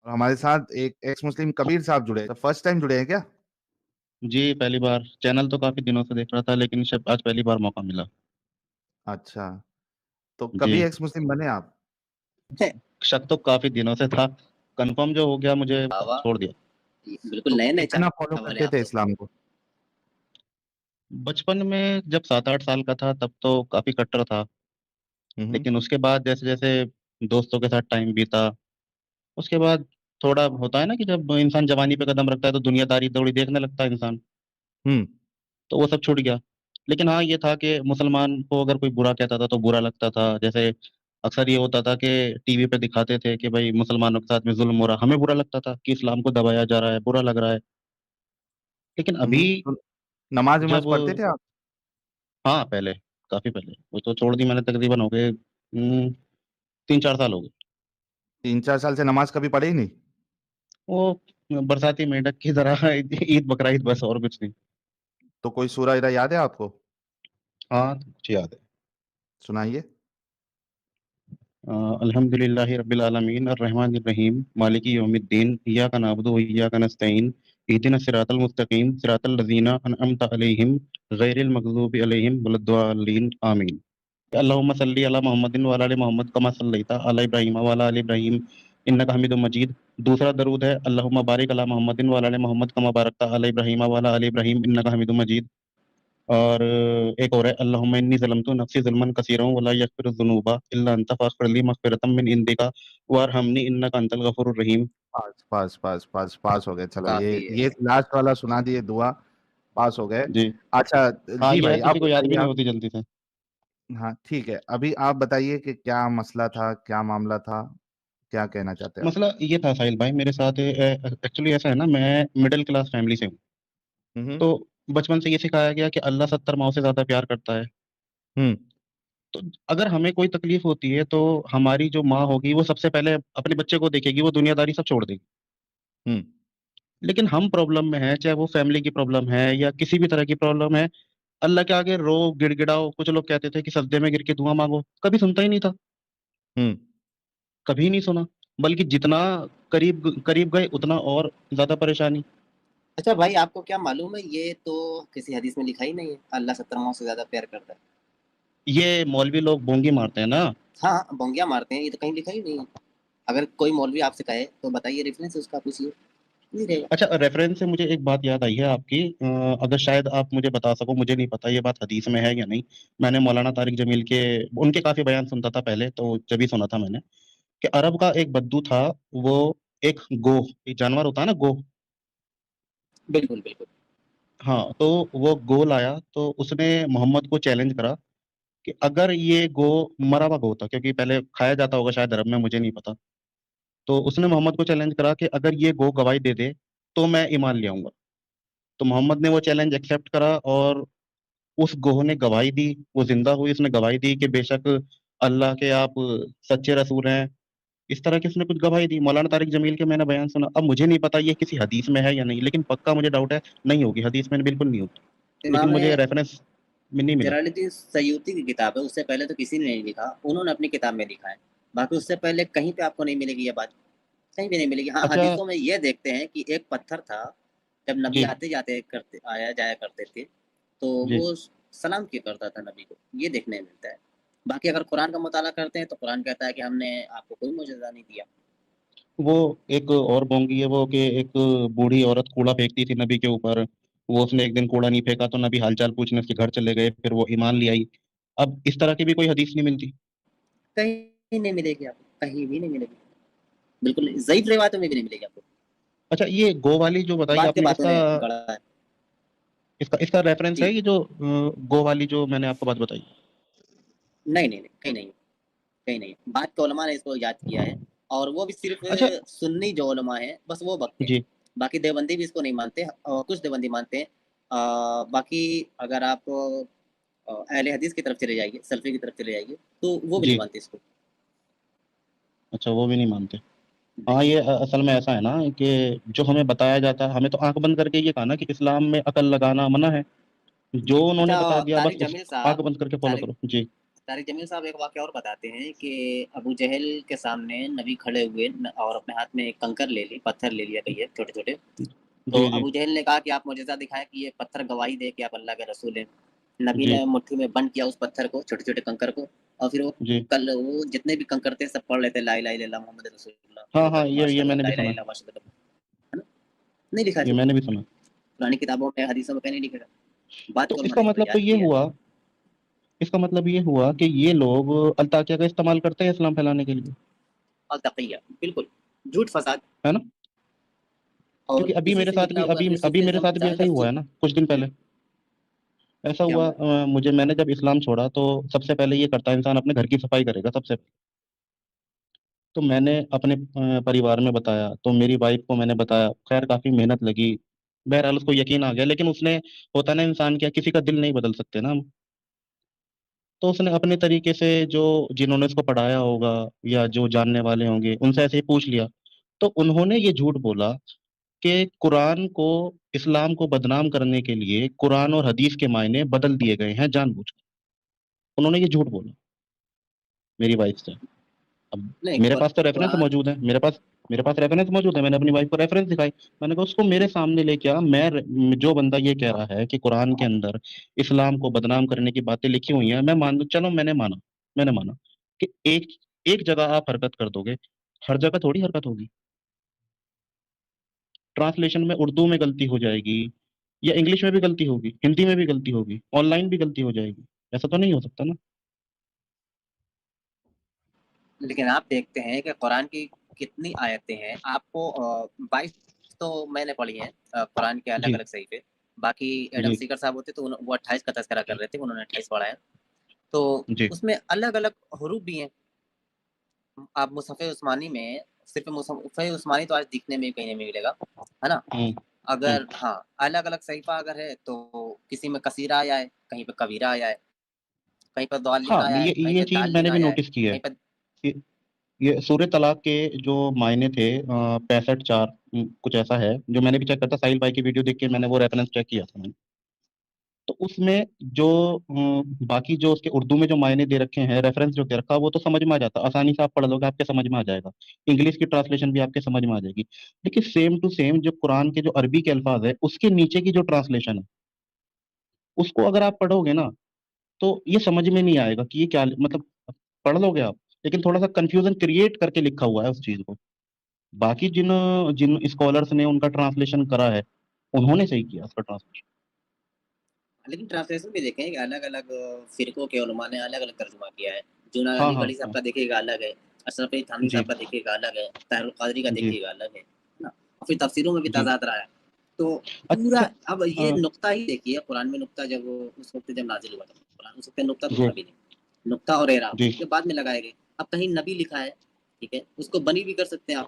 اور ہمارے ساتھ ایک ایکس مسلم کبیر صاحب جڑے ہیں. فرسٹ ٹائم جڑے ہیں کیا؟ جی پہلی بار. چینل تو کافی دنوں سے دیکھ رہا تھا لیکن آج پہلی بار موقع ملا. اچھا، تو جی کبھی ایکس مسلم بنے آپ؟ شک تو کافی دنوں سے تھا, کنفرم جو ہو گیا مجھے چھوڑ دیا. بالکل تو نئے نئے کتنا فالو کرتے تھے اسلام کو؟ بچپن میں جب 7-8 سال کا تھا تب تو کافی کٹر تھا, لیکن اس کے بعد جیسے جیسے دوستوں کے ساتھ ٹائم بیتا, اس کے بعد تھوڑا ہوتا ہے نا کہ جب انسان جوانی پہ قدم رکھتا ہے تو دنیا داری تھوڑی دیکھنے لگتا ہے انسان, تو وہ سب چھوٹ گیا. لیکن ہاں یہ تھا کہ مسلمان کو اگر کوئی برا کہتا تھا تو برا لگتا تھا. جیسے اکثر یہ ہوتا تھا کہ ٹی وی پہ دکھاتے تھے کہ بھائی مسلمانوں کے ساتھ میں ظلم ہو رہا, ہمیں برا لگتا تھا کہ اسلام کو دبایا جا رہا ہے, برا لگ رہا ہے. لیکن ابھی نماز جب پڑھتے تھے آپ؟ ہاں پہلے, کافی پہلے, وہ تو چھوڑ دی میں نے تقریباً ہو گئے 3-4 سال ہو گئے. 3-4 سال سے نماز کبھی پڑھی ہی نہیں؟ وہ برساتی میںڈک کی طرح عید بقرعید بس, اور کچھ نہیں. تو کوئی سورہ ادھر یاد ہے آپ کو؟ ہاں کچھ یاد ہے. سنائیے. الحمد للہ رب العالمین الرحمن الرحیم مالک یوم الدین ایاک نعبد و ایاک نستعین اہدنا الصراط المستقیم صراط الذین انعمت علیہم غیر المغضوب علیہم ولا الضالین آمین. اللہم صلی علی محمد وعلی آل محمد کما صلیت علی ابراہیم وعلی آل ابراہیم انک حمید مجید. دوسرا درود ہے اللہم بارک علی محمد وعلی آل محمد کما بارکت علی ابراہیم وعلی آل ابراہیم انک حمید مجید. اور ایک اور ہے اللہم انی ظلمت نفسی ظلما کثیرا ولا یغفر الذنوب الا انت فاغفر لی مغفرۃ من عندک وارحمنی انک انت الغفور الرحیم. پاس ہو گئے. چلو کافی یہ لاسٹ والا سنا دیے, دعا پاس ہو گئے. جی اچھا ہاں, جی یہ بھائی آپ کسی کو یاد بھی بتائیے. نہیں آپ ہوتی جلدی سے. ہاں ٹھیک ہے, ابھی آپ بتائیے کہ کیا مسئلہ تھا, کیا معاملہ تھا, کیا کہنا چاہتے ہیں آپ؟ مسئلہ یہ تھا ساحل بھائی میرے ساتھ, ایکچولی ایسا ہے نا, میں مڈل کلاس فیملی سے ہوں, تو بچپن سے یہ سکھایا گیا کہ اللہ 70 ماؤں سے زیادہ پیار کرتا ہے. تو اگر ہمیں کوئی تکلیف ہوتی ہے تو ہماری جو ماں ہوگی وہ سب سے پہلے اپنے بچے کو دیکھے گی, وہ دنیا داری سب چھوڑ دے گی. لیکن ہم پرابلم میں ہیں, چاہے وہ فیملی کی پرابلم ہے یا کسی بھی طرح کی پرابلم ہے, اللہ کے آگے رو گڑ گڑاؤ. کچھ لوگ کہتے تھے کہ سجدے میں گر کے دعا مانگو, کبھی سنتا ہی نہیں تھا, کبھی نہیں سنا. بلکہ جتنا قریب گئے اتنا اور زیادہ پریشانی. اچھا بھائی, آپ کو کیا معلوم ہے, یہ تو کسی حدیث میں لکھا ہی نہیں ہے اللہ 70 ماؤں سے زیادہ پیار کرتا ہے. یہ مولوی لوگ بونگی مارتے ہیں نا. ہاں بونگیاں مارتے ہیں, یہ تو کہیں لکھا ہی نہیں ہے. اگر کوئی مولوی آپ سے کہے تو بتائیے ریفرنس اس کا پوچھیے, نہیں رہے گا. اچھا ریفرنس سے مجھے ایک بات یاد آئی ہے آپ کی, اگر شاید آپ مجھے بتا سکو, مجھے نہیں پتا یہ بات حدیث میں ہے یا نہیں. میں نے مولانا طارق جمیل کے ان کے کافی بیان سنتا تھا پہلے, تو جب ہی سنا تھا میں نے کہ عرب کا ایک بدو تھا, وہ ایک گو, ایک جانور ہوتا ہے نا گو. بالکل بالکل. ہاں, تو وہ گو لایا تو اس نے محمد کو چیلنج کرا کہ اگر یہ گو مرا ہوا گو تھا, کیونکہ پہلے کھایا جاتا ہوگا شاید عرب میں, مجھے نہیں پتا. تو اس نے محمد کو چیلنج کرا کہ اگر یہ گو گواہی دے دے تو میں ایمان لے آؤں گا. تو محمد نے وہ چیلنج ایکسیپٹ کرا اور اس گوہ نے گواہی دی, وہ زندہ ہوئی, اس نے گواہی دی کہ بے شک اللہ کے آپ سچے رسول ہیں. اس طرح کی اس نے کچھ گواہی دی. مولانا طارق جمیل کے میں نے بیان سنا. اب مجھے نہیں پتا یہ کسی حدیث میں ہے یا نہیں, لیکن پکا مجھے ڈاؤٹ ہے نہیں ہوگی, حدیث میں بالکل نہیں ہوگی, لیکن امام مجھے ریفرنس میں نہیں ملا. جلال الدین سیوطی کی کتاب ہے, اس سے پہلے تو کسی نے نہیں لکھا, انہوں نے اپنی کتاب میں لکھا ہے. باقی اس سے پہلے کہیں پہ آپ کو نہیں ملے گی یہ بات, کہیں بھی نہیں ملے گی. ہاں اچھا حدیثوں میں یہ دیکھتے ہیں کہ ایک پتھر تھا, جب نبی جی آتے جاتے آیا جایا کرتے تھے تو جی وہ سلام کیا کرتا تھا نبی کو, یہ دیکھنے میں ملتا ہے. باقی اگر قرآن کا مطالعہ کرتے ہیں تو قرآن کہتا ہے کہ ہم نے آپ کو کوئی معجزہ نہیں دیا. وہ ایک اور بونگی ہے وہ, کہ ایک بوڑھی عورت کوڑا پھینکتی تھی نبی کے اوپر, وہ اس نے ایک دن کوڑا نہیں پھینکا تو نبی حال چال پوچھنے اس کے گھر چلے گئے, پھر وہ ایمان لے آئی. اب اس طرح کی بھی کوئی حدیث نہیں ملتی. کہیں نہیں ملے گی آپ کو, کہیں بھی نہیں ملے گی, بالکل نہیں. ضعیف روایتوں میں بھی نہیں ملے گی آپ کو. اچھا یہ گو والی جو بتائی بعد آپ کے نے, باتوں نے گڑا ہے. اس کا ریفرنس جی ہے, یہ جو گو والی جو میں نے آپ کو بات بتائی. نہیں نہیں نہیں, کہیں نہیں, کہیں نہیں. بعد کے علماء نے اس کو یاد کیا ہے, اور وہ بھی صرف اچھا سنی جو علماء ہیں بس وہ بکتے ہیں. جی باقی دیوبندی بھی اس کو نہیں مانتے, اور کچھ دیوبندی مانتے ہیں. باقی اگر آپ اہل حدیث کی طرف چلے جائیے, سلفی کی طرف چلے جائیے, تو وہ بھی جی نہیں مانتے اس کو. اچھا وہ بھی نہیں مانتے. ہاں یہ اصل میں ایسا ہے نا کہ جو ہمیں بتایا جاتا ہے, ہمیں تو آنکھ بند کر کے یہ کہا نا کہ اسلام میں عقل لگانا منع ہے, جو جی انہوں نے اچھا, بتا دیا بس طارق اس جمیل صاحب, آنکھ بند کر کے فالو طارق کرو. جی طارق جمیل صاحب ایک واقعہ اور بتاتے ہیں کہ ابو جہل کے سامنے نبی کھڑے ہوئے اور اپنے ہاتھ میں ایک کنکر لے لی، پتھر لے لیا کہیے چھوٹے چھوٹے، تو جی جی ابو جہل نے کہا کہ آپ معجزہ دکھائیں کہ یہ پتھر گواہی دے کہ آپ اللہ کے رسول ہیں. نبی جی نے مٹھی میں بند کیا اس پتھر کو، چھوٹے چھوٹے کنکر کو، اور پھر وہ جی کل وہ جتنے بھی کنکر تھے سب پڑھ لیتے لا الہ الا اللہ محمد رسول اللہ ہاں محمد ہاں، رسول یہ اللہ میں نے لا بھی الہ سنا، الا اللہ واشهد ان، ہے نا؟ نہیں لکھا یہ جو میں نے بھی سنا. پرانی کتابوں میں حدیثوں میں کہیں نہیں لکھا. بات تو کو اس کا علماء نے مطلب تو بیان یہ کیا. ہوا، اس کا مطلب یہ ہوا کہ یہ لوگ التاقیہ کا استعمال کرتے ہیں اسلام پھیلانے کے لیے، اور تقیہ بالکل جھوٹ فساد، ہے نا؟ اور کیونکہ ابھی اسی میرے سے ساتھ نکلا بھی ہوا ابھی پھر ابھی میرے صوفیزم ساتھ بھی زیادہ ایسا ہی تر ہوا ہے نا کچھ دن پہلے. ایسا کیا ہوا ہوا؟ میں نے جب اسلام چھوڑا تو سب سے پہلے یہ کرتا ہے انسان اپنے گھر کی صفائی کرے گا سب سے پہلے. تو میں نے اپنے پریوار میں بتایا، تو میری وائف کو میں نے بتایا، خیر کافی محنت لگی، بہرحال اس کو یقین آ گیا، لیکن اس نے، ہوتا نا انسان کیا، کسی کا دل نہیں بدل سکتے نا ہم. تو اس نے اپنے طریقے سے جو جنہوں نے اس کو پڑھایا ہوگا یا جو جاننے والے ہوں گے ان سے ایسے ہی پوچھ لیا. تو انہوں نے یہ جھوٹ بولا کہ قرآن کو، اسلام کو بدنام کرنے کے لیے قرآن اور حدیث کے معنی بدل دیے گئے ہیں جان بوجھ کر. انہوں نے یہ جھوٹ بولا میری وائف سے. اب نہیں میرے پاس تو ریفرنس قرآن موجود ہے، میرے پاس ریفرنس موجود ہے، میں نے اپنی وائف کو ریفرنس دکھائی. میں نے کہا اس کو میرے سامنے لے کے آ، جو بندہ یہ کہہ رہا ہے کہ قرآن کے اندر اسلام کو بدنام کرنے کی باتیں لکھی ہوئی ہیں، میں مان لوں، چلو میں نے مانا کہ ایک جگہ آپ حرکت کر دو گے، ہر جگہ تھوڑی حرکت ہوگی. ٹرانسلیشن میں اردو میں غلطی ہو جائے گی، یا انگلش میں بھی غلطی ہوگی، ہندی میں بھی غلطی ہوگی، آن لائن بھی غلطی ہو جائے گی. ایسا تو نہیں ہو سکتا نا. لیکن آپ دیکھتے ہیں کہ قرآن کی کتنی آیتیں ہیں آپ کو 22 تو میں نے پڑھی ہیں قرآن کے الگ جی الگ صحیفے. باقی ایڈم جی سیکر صاحب ہوتے تو وہ 28 کا تذکرہ کر رہے تھے، انہوں نے 28 پڑھا ہے. تو جی اس میں الگ الگ حروف بھی ہیں. آپ مصحف عثمانی میں صرف مصحف عثمانی تو آج دکھنے میں کہیں نہیں ملے گا، ہے نا؟ ہوں ہوں اگر ہاں الگ الگ صحیفہ اگر ہے تو کسی میں کثیرہ آیا ہے، کہیں پہ کبیرہ آیا ہے، کہیں پہ ضالین ہاں، آیا ہے، کہیں یہ پہ چیز میں نے دالین بھی آیا ہے، نوٹس کی ہے. کہیں پہ یہ یہ سورہ طلاق کے جو معنی تھے 65 4 کچھ ایسا ہے، جو میں نے بھی چیک کرتا، ساحل بھائی کی ویڈیو دیکھ کے میں نے وہ ریفرنس چیک کیا تھا میں نے. تو اس میں جو باقی جو اس کے اردو میں جو معنی دے رکھے ہیں، ریفرنس جو دے رکھا وہ تو سمجھ میں آ جاتا، آسانی سے آپ پڑھ لو گے، آپ کے سمجھ میں آ جائے گا. انگلش کی ٹرانسلیشن بھی آپ کے سمجھ میں آ جائے گی. لیکن سیم ٹو سیم جو قرآن کے جو عربی کے الفاظ ہے اس کے نیچے کی جو ٹرانسلیشن ہے اس کو اگر آپ پڑھو گے نا تو یہ سمجھ میں نہیں آئے گا کہ یہ کیا، مطلب پڑھ لو گے آپ لیکن تھوڑا سا کنفیوژن کریٹ کر کے لکھا ہوا ہے اس چیز کو. باقی جن جن اسکالرس نے ان کا ٹرانسلیشن کرا ہے انہوں نے صحیح کیا اس کا ٹرانسلیشن. لیکن ٹرانسلیشن بھی دیکھیں کہ الگ الگ فرقوں کے علماء نے الگ الگ ترجمہ کیا ہے. جنید ہاں علی ہاں گڑھی صاحب ہاں، کا دیکھیے گا الگ ہے، اشرف علی تھانوی جی صاحب کا دیکھیے گا الگ ہے، طاہر القادری کا جی دیکھیے گا الگ ہے نا. اور پھر تفسیروں میں بھی جی. تضاد رہا ہے. تو پورا اچھا. اب یہ نقطہ ہی دیکھیے قرآن میں نقطہ جب اس وقت جب نازل ہوا تھا قرآن، اس وقت نقطہ تو جی تھا بھی نہیں. نقطہ اور اعراب جی یہ بعد میں لگائے گئے. اب کہیں نبی لکھا ہے، ٹھیک ہے، اس کو بنی بھی کر سکتے ہیں آپ.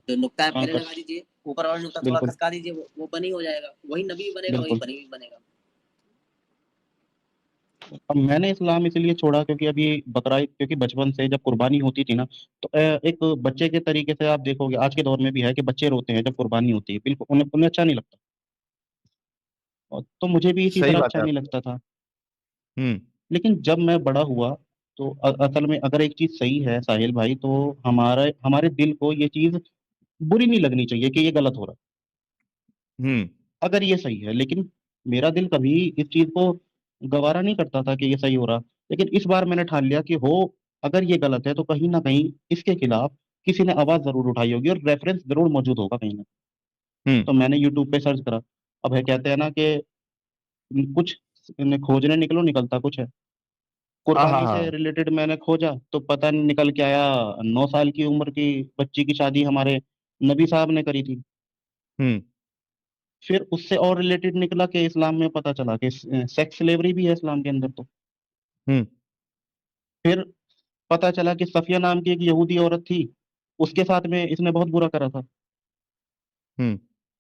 جو نقطہ ہے ہاں پہلے کر، لگا دیجیے، اوپر اور نقطہ تھوڑا بالکل کھسکا دیجیے، وہ بنی ہو جائے گا. وہی نبی بھی بنے گا، وہی بالکل. بنی بھی بنے گا. اب میں نے اسلام اس لیے چھوڑا کیونکہ ابھی بقرعید، کیونکہ بچپن سے جب قربانی ہوتی تھی نا تو ایک بچے کے طریقے سے آپ دیکھو گے آج کے دور میں بھی ہے کہ بچے روتے ہیں جب قربانی ہوتی ہے، بالکل انہیں اچھا نہیں لگتا. تو مجھے بھی اسی صحیح طرح بات اچھا ہے نہیں آپ کی. لگتا تھا. ہوں. لیکن جب میں بڑا ہوا تو اصل میں اگر ایک چیز صحیح ہے ساحل بھائی، تو ہمارے دل کو یہ چیز بری نہیں لگنی چاہیے کہ یہ غلط ہو رہا ہوں. اگر یہ صحیح ہے. لیکن میرا دل کبھی اس چیز کو گوارا نہیں کرتا تھا کہ یہ صحیح ہو رہا. لیکن اس بار میں نے ٹھان لیا کہ اگر یہ غلط ہے تو کہیں نہ کہیں اس کے خلاف کسی نے آواز ضرور اٹھائی ہوگی اور ریفرنس ضرور موجود ہوگا کہیں نہ. ہوں. تو میں نے یوٹیوب پہ سرچ کرا. اب ہے کہتے ہیں نا کہ کچھ کھوجنے نکلو نکلتا کچھ ہے. ہاں ہاں قربانی ہاں. سے ریلیٹڈ میں نے کھوجا تو پتہ نہیں نکل کے آیا 9 سال کی عمر کی بچی کی شادی ہمارے نبی صاحب نے کری تھی. ہوں. پھر اس سے اور ریلیٹڈ نکلا کہ اسلام میں پتہ چلا کہ سیکس سلیوری بھی ہے اسلام کے اندر. تو ہوں. پھر پتہ چلا کہ صفیہ نام کی ایک یہودی عورت تھی، اس کے ساتھ میں اس نے بہت برا کرا تھا. ہوں.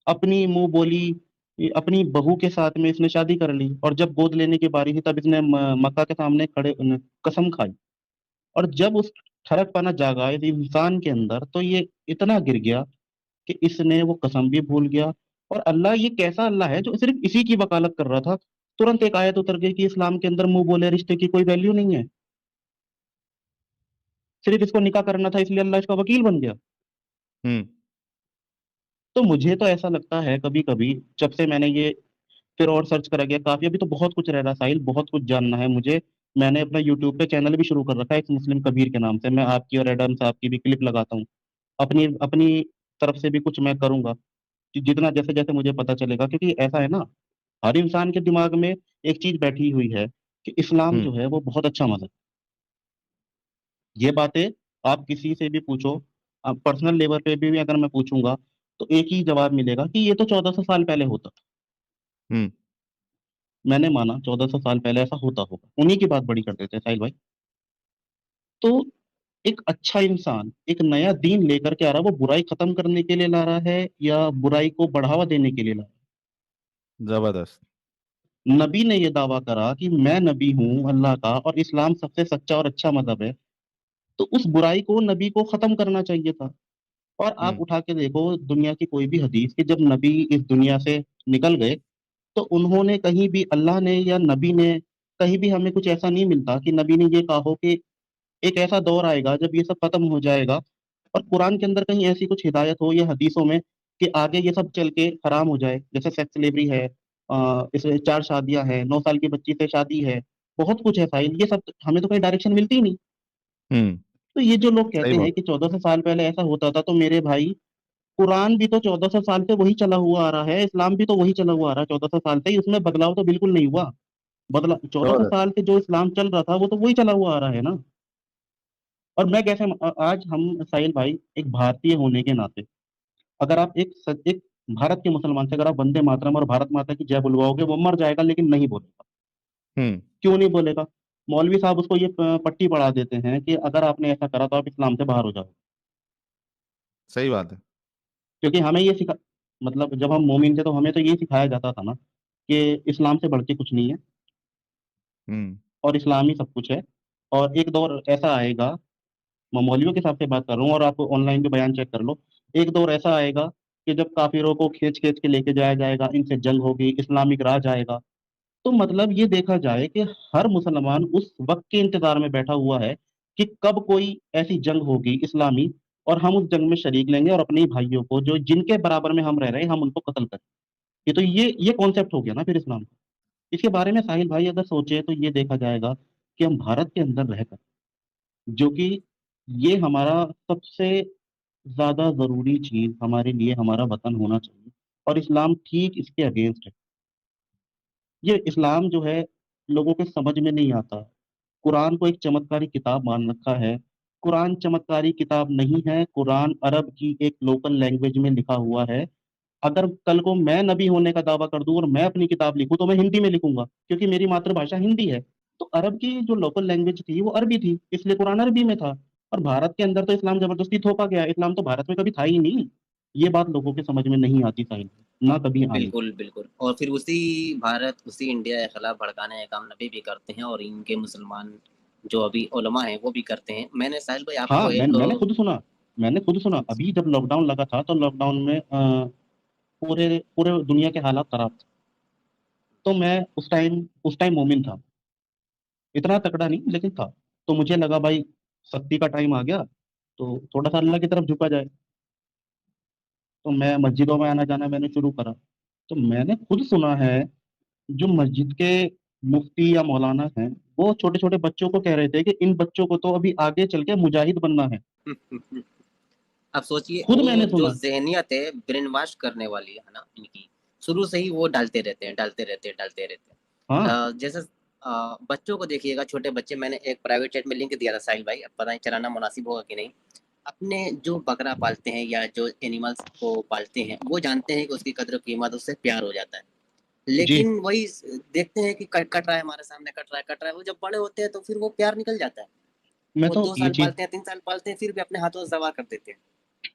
اپنی منہ بولی اپنی بہو کے ساتھ میں اس نے شادی کر لی، اور جب گود لینے کی باری تھی تب اس نے مکہ کے سامنے کھڑے قسم کھائی. اور جب اس ٹھڑک پنا جاگا اس انسان کے اندر تو یہ اتنا گر گیا کہ اس نے وہ قسم بھی بھول گیا. اور اللہ یہ کیسا اللہ ہے جو صرف اسی کی وکالت کر رہا تھا، ترنت ایک آیت اتر گئی کہ اسلام کے اندر منہ بولے رشتے کی کوئی ویلیو نہیں ہے. صرف اس کو نکاح کرنا تھا اس لیے اللہ اس کا وکیل بن گیا. تو مجھے تو ایسا لگتا ہے کبھی کبھی, جب سے میں نے یہ پھر اور سرچ کرا گیا کافی, ابھی تو بہت کچھ رہ رہا ساحل, بہت کچھ جاننا ہے مجھے. میں نے اپنا یوٹیوب پہ چینل بھی شروع کر رکھا ہے ایک مسلم کبیر کے نام سے. میں آپ کی اور ایڈم صاحب کی بھی کلپ لگاتا ہوں, اپنی اپنی طرف سے بھی کچھ میں کروں گا جتنا جیسے جیسے مجھے پتا چلے گا. کیونکہ ایسا ہے نا, ہر انسان کے دماغ میں ایک چیز بیٹھی ہوئی ہے کہ اسلام جو ہے وہ بہت اچھا مذہب. یہ باتیں آپ کسی سے بھی پوچھو, پرسنل لیول پہ بھی اگر میں پوچھوں گا تو ایک ہی جواب ملے گا کہ یہ تو 1400 سال پہلے ہوتا. میں نے مانا 1400 سال پہلے ایسا ہوتا ہوگا, انہی کی بات بڑی کر دیتے ہیں ساحل بھائی. تو ایک اچھا انسان ایک نیا دین لے کر کے آ رہا, وہ برائی ختم کرنے کے لیے لا رہا ہے یا برائی کو بڑھاوا دینے کے لیے لا رہا ہے؟ زبردست. نبی نے یہ دعویٰ کرا کہ میں نبی ہوں اللہ کا اور اسلام سب سے سچا اور اچھا مذہب ہے, تو اس برائی کو نبی کو ختم کرنا چاہیے تھا. اور آپ اٹھا کے دیکھو دنیا کی کوئی بھی حدیث کہ جب نبی اس دنیا سے نکل گئے تو انہوں نے کہیں بھی, اللہ نے یا نبی نے کہیں بھی, ہمیں کچھ ایسا نہیں ملتا کہ نبی نے یہ کہا ہو کہ ایک ایسا دور آئے گا جب یہ سب ختم ہو جائے گا. اور قرآن کے اندر کہیں ایسی کچھ ہدایت ہو یا حدیثوں میں کہ آگے یہ سب چل کے حرام ہو جائے, جیسے سیکس سلیوری ہے, اس 4 شادیاں ہیں, 9 سال کی بچی سے شادی ہے, بہت کچھ ہے ساحل. یہ سب ہمیں تو کوئی ڈائریکشن ملتی ہی نہیں. تو یہ جو لوگ کہتے ہیں کہ 1400 سال پہلے ایسا ہوتا تھا, تو میرے بھائی قرآن بھی تو 1400 سال سے وہی چلا ہوا آ رہا ہے, اسلام بھی تو وہی چلا ہوا آ رہا ہے 1400 سال سے. اس میں بدلاؤ تو بالکل نہیں ہوا. 1400 سال سے جو اسلام چل رہا تھا وہ تو وہی چلا ہوا آ رہا ہے نا. اور میں کیسے, آج ہم ساحل بھائی ایک بھارتیہ ہونے کے ناطے, اگر آپ ایک بھارت کے مسلمان سے اگر آپ وندے ماترم اور بھارت ماتا کی جے بلواؤ گے, وہ مر جائے گا لیکن نہیں بولے گا. کیوں نہیں بولے گا؟ مولوی صاحب اس کو یہ پٹی پڑھا دیتے ہیں کہ اگر آپ نے ایسا کرا تو آپ اسلام سے باہر ہو جاؤ. صحیح بات ہے. کیونکہ ہمیں یہ مطلب جب ہم مومن تھے تو ہمیں تو یہ سکھایا جاتا تھا نا کہ اسلام سے بڑھ کے کچھ نہیں ہے اور اسلام ہی سب کچھ ہے. اور ایک دور ایسا آئے گا, میں مولویوں کے حساب سے بات کر رہا ہوں اور آپ آن لائن بھی بیان چیک کر لو, ایک دور ایسا آئے گا کہ جب کافروں کو کھینچ کے لے کے جایا جائے گا, ان سے جنگ ہوگی, اسلامک راج آئے گا. تو مطلب یہ دیکھا جائے کہ ہر مسلمان اس وقت کے انتظار میں بیٹھا ہوا ہے کہ کب کوئی ایسی جنگ ہوگی اسلامی اور ہم اس جنگ میں شریک لیں گے اور اپنے بھائیوں کو جو جن کے برابر میں ہم رہ رہے ہیں ہم ان کو قتل کریں. یہ تو یہ کانسیپٹ ہو گیا نا پھر اسلام کا. اس کے بارے میں ساحل بھائی اگر سوچے تو یہ دیکھا جائے گا کہ ہم بھارت کے اندر رہ کر, جو کہ یہ ہمارا سب سے زیادہ ضروری چیز ہمارے لیے ہمارا وطن ہونا چاہیے, اور اسلام ٹھیک اس کے اگینسٹ ہے. یہ اسلام جو ہے لوگوں کے سمجھ میں نہیں آتا. قرآن کو ایک چمتکاری کتاب مان رکھا ہے. قرآن چمتکاری کتاب نہیں ہے, قرآن عرب کی ایک لوکل لینگویج میں لکھا ہوا ہے. اگر کل کو میں نبی ہونے کا دعویٰ کر دوں اور میں اپنی کتاب لکھوں تو میں ہندی میں لکھوں گا کیونکہ میری ماتر بھاشا ہندی ہے. تو عرب کی جو لوکل لینگویج تھی وہ عربی تھی, اس لیے قرآن عربی میں تھا. اور بھارت کے اندر تو اسلام زبردستی تھوپا گیا, اسلام تو بھارت میں کبھی تھا ہی نہیں. یہ بات لوگوں کے سمجھ میں نہیں آتی ساحل, نہ کبھی آئی. بالکل بالکل. اور پھر اسی بھارت اسی انڈیا کے خلاف بھڑکانے کا کام نبی بھی کرتے ہیں, اور ان کے مسلمان جو ابھی علماء ہیں وہ بھی کرتے ہیں. میں نے ساحل بھائی آپ کو ایک میں نے خود سنا ابھی جب لاک ڈاؤن لگا تھا تو لاک ڈاؤن میں پورے دنیا کے حالات خراب تھے. تو میں اس ٹائم مومن تھا, اتنا تکڑا نہیں لیکن تھا. تو مجھے لگا بھائی سختی کا ٹائم آ گیا تو تھوڑا سا اللہ کی طرف جھکا جائے. تو میں مسجدوں میں آنا جانا میں نے شروع کرا. تو میں نے خود سنا ہے جو مسجد کے مفتی یا مولانا ہیں وہ چھوٹے چھوٹے بچوں کو کہہ رہے تھے کہ ان بچوں کو تو ابھی آگے چل کے مجاہد بننا ہے. اب سوچئے خود میں وہ نے جو سنا. ذہنیت ہے برین واش کرنے والی ہے نا ان کی, شروع سے ہی وہ ڈالتے رہتے ہیں. جیسے بچوں کو دیکھیے گا, چھوٹے بچے, میں نے ایک پرائیویٹ چیٹ میں لنک دیا تھا ساحل بھائی, اب پتہ نہیں چلانا مناسب ہوگا کہ نہیں. اپنے جو بکرا پالتے ہیں یا جو اینیملس کو پالتے ہیں وہ جانتے ہیں کہ اس کی قدر و قیمت, اس سے پیار ہو جاتا ہے. جی لیکن وہی دیکھتے ہیں کہ کٹ رہا ہے ہمارے سامنے, کٹ رہا ہے, وہ جب بڑے ہوتے ہیں تو پھر وہ پیار نکل جاتا ہے. میں وہ تو 2 یہ سال چیز پالتے ہیں, 3 سال پالتے ہیں, پھر بھی اپنے ہاتھوں سے ذبح کر دیتے ہیں.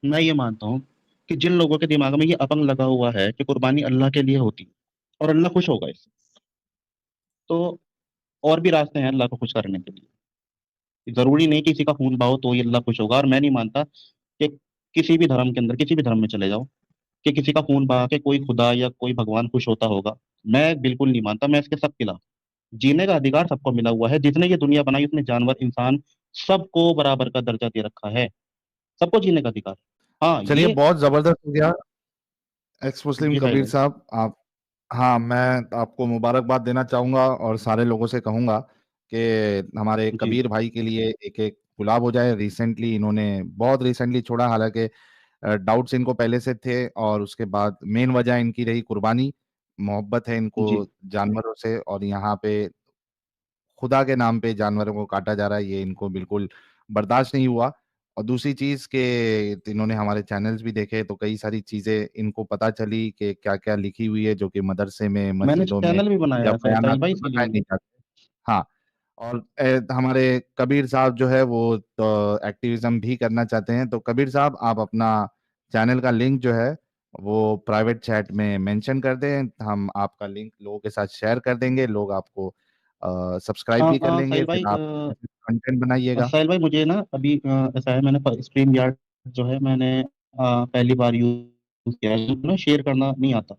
میں یہ مانتا ہوں کہ جن لوگوں کے دماغ میں یہ اپنگ لگا ہوا ہے کہ قربانی اللہ کے لیے ہوتی اور اللہ خوش ہوگا اس سے, تو اور بھی راستے ہیں اللہ کو خوش کرنے کے لیے. ضروری نہیں کہ کسی کا خون بہاؤ تو یہ اللہ خوش ہوگا. اور میں نہیں مانتا کہ کسی بھی دھرم کے اندر کسی بھی دھرم میں چلے جاؤ کہ کسی کا خون بہا کے کوئی خدا یا کوئی بھگوان خوش ہوتا ہوگا. میں بالکل نہیں مانتا, میں اس کے سب خلاف. جینے کا ادھیکار سب کو ملا ہوا ہے, جس نے یہ دنیا بنائی اس نے جانور انسان سب کو برابر کا درجہ دے رکھا ہے، سب کو جینے کا ادھیکار۔ ہاں چلیے یہ بہت زبردست ہو گیا ایکس مسلم جی ساحل کبیر بھائی، صاحب آپ. ہاں میں آپ کو مبارکباد دینا چاہوں گا اور سارے لوگوں سے کہوں گا کہ ہمارے جی کبیر بھائی کے لیے ایک ایک گلاب ہو جائے. ریسنٹلی انہوں نے بہت ریسنٹلی چھوڑا، حالانکہ ڈاؤٹس ان کو پہلے سے تھے، اور اس کے بعد مین وجہ ان کی رہی قربانی. محبت ہے ان کو جی جانوروں سے، اور یہاں پہ خدا کے نام پہ جانوروں کو کاٹا جا رہا ہے، یہ ان کو بالکل برداشت نہیں ہوا. اور دوسری چیز کہ انہوں نے ہمارے چینلز بھی دیکھے تو کئی ساری چیزیں ان کو پتہ چلی کہ کیا کیا لکھی ہوئی ہے جو کہ مدرسے میں، میں نے مسجدوں میں چینل بھی بنایا یا ہے ساحل بیانات بھائی، میں اسی بتائے لیے نہیں جاتے. ہاں، اور ہمارے کبیر صاحب جو ہے وہ ایکٹیویزم بھی کرنا چاہتے ہیں. تو کبیر صاحب آپ اپنا چینل کا لنک جو ہے وہ پرائیویٹ چیٹ میں مینشن کر دیں، ہم آپ کا لنک لوگوں کے ساتھ شیئر کر دیں گے، لوگ آپ کو سبسکرائب بھی کر لیں گے، ساحل بھائی، پھر آپ کنٹینٹ بنائیے گا. ساحل بھائی مجھے نا ابھی ایسا ہے، میں نے اسٹریم یارڈ جو ہے میں نے پہلی بار یوز کیا ہے، شیئر کرنا نہیں آتا.